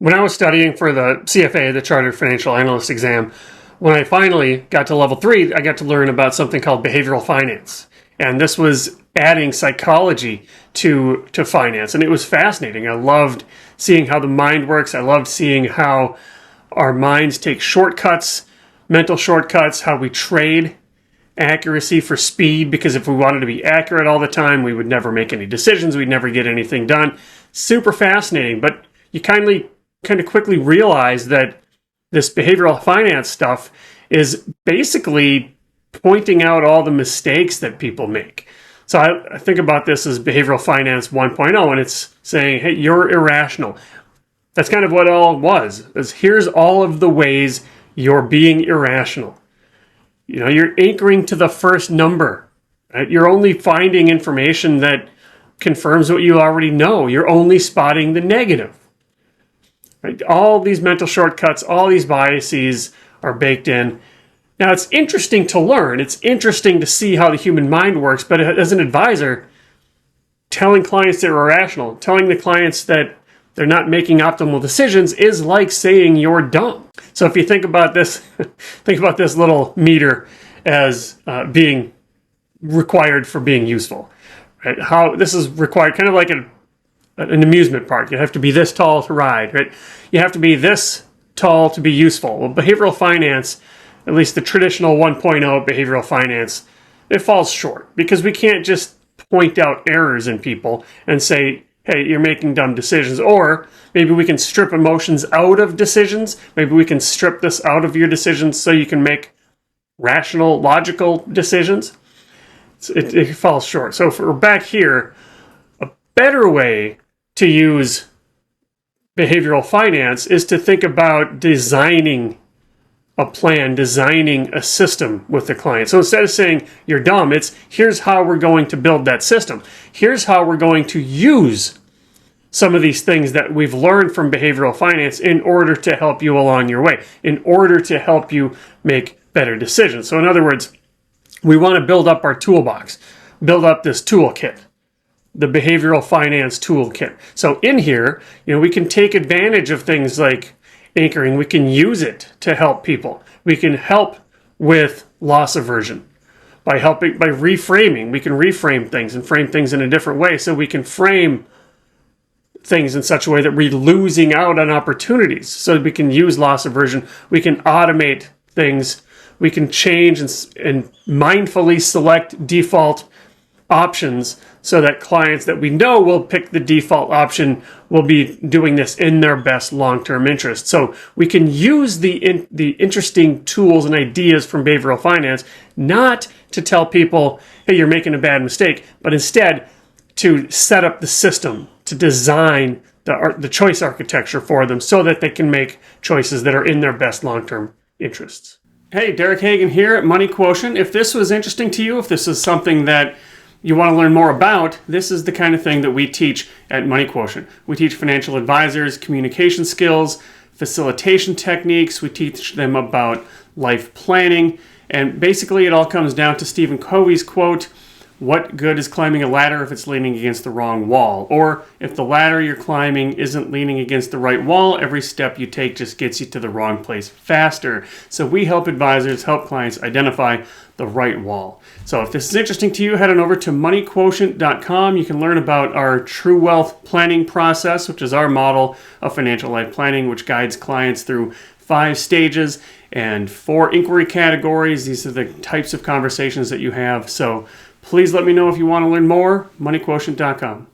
When I was studying for the CFA, the Chartered Financial Analyst exam, when I finally got to level 3, I got to learn about something called behavioral finance. And this was adding psychology to finance. And it was fascinating. I loved seeing how the mind works. I loved seeing how our minds take shortcuts, mental shortcuts, how we trade accuracy for speed, because if we wanted to be accurate all the time, we would never make any decisions. We'd never get anything done. Super fascinating. But you kind of quickly realize that this behavioral finance stuff is basically pointing out all the mistakes that people make. So I think about this as behavioral finance 1.0, and it's saying, hey, you're irrational. That's kind of what it all was. Is here's all of the ways you're being irrational. You know, you're anchoring to the first number. Right? You're only finding information that confirms what you already know. You're only spotting the negative. Right? All these mental shortcuts, all these biases are baked in. Now, it's interesting to learn. It's interesting to see how the human mind works. But as an advisor, telling clients they're irrational, telling the clients that they're not making optimal decisions is like saying you're dumb. So if you think about this, think about this little meter as being required for being useful. Right? How this is required, kind of like an amusement park. You have to be this tall to ride, right? You have to be this tall to be useful. Well, behavioral finance, at least the traditional 1.0 behavioral finance, it falls short because we can't just point out errors in people and say, hey, you're making dumb decisions. Or maybe we can strip emotions out of decisions. Maybe we can strip this out of your decisions so you can make rational, logical decisions. It falls short. So if we're back here, a better way to use behavioral finance is to think about designing a plan, designing a system with the client. So instead of saying you're dumb, it's here's how we're going to build that system. Here's how we're going to use some of these things that we've learned from behavioral finance in order to help you along your way, in order to help you make better decisions. So in other words, we want to build up our toolbox, build up this toolkit, the behavioral finance toolkit. So in here, we can take advantage of things like anchoring. We can use it to help people. We can help with loss aversion by reframing. We can reframe things and frame things in a different way, so we can frame things in such a way that we're losing out on opportunities. So we can use loss aversion. We can automate things. We can change and mindfully select default options so that clients that we know will pick the default option will be doing this in their best long-term interest. So we can use the interesting tools and ideas from behavioral finance not to tell people, hey, you're making a bad mistake, but instead to set up the system, to design the choice architecture for them so that they can make choices that are in their best long-term interests. Hey, Derek Hagen here at Money Quotient. If this was interesting to you, if this is something that you want to learn more about, this is the kind of thing that we teach at Money Quotient. We teach financial advisors communication skills, facilitation techniques. We teach them about life planning. And basically it all comes down to Stephen Covey's quote, what good is climbing a ladder if it's leaning against the wrong wall? Or if the ladder you're climbing isn't leaning against the right wall, every step you take just gets you to the wrong place faster. So we help advisors, help clients identify the right wall. So if this is interesting to you, head on over to moneyquotient.com. You can learn about our True Wealth Planning process, which is our model of financial life planning, which guides clients through 5 stages and 4 inquiry categories. These are the types of conversations that you have. So please let me know if you want to learn more, moneyquotient.com.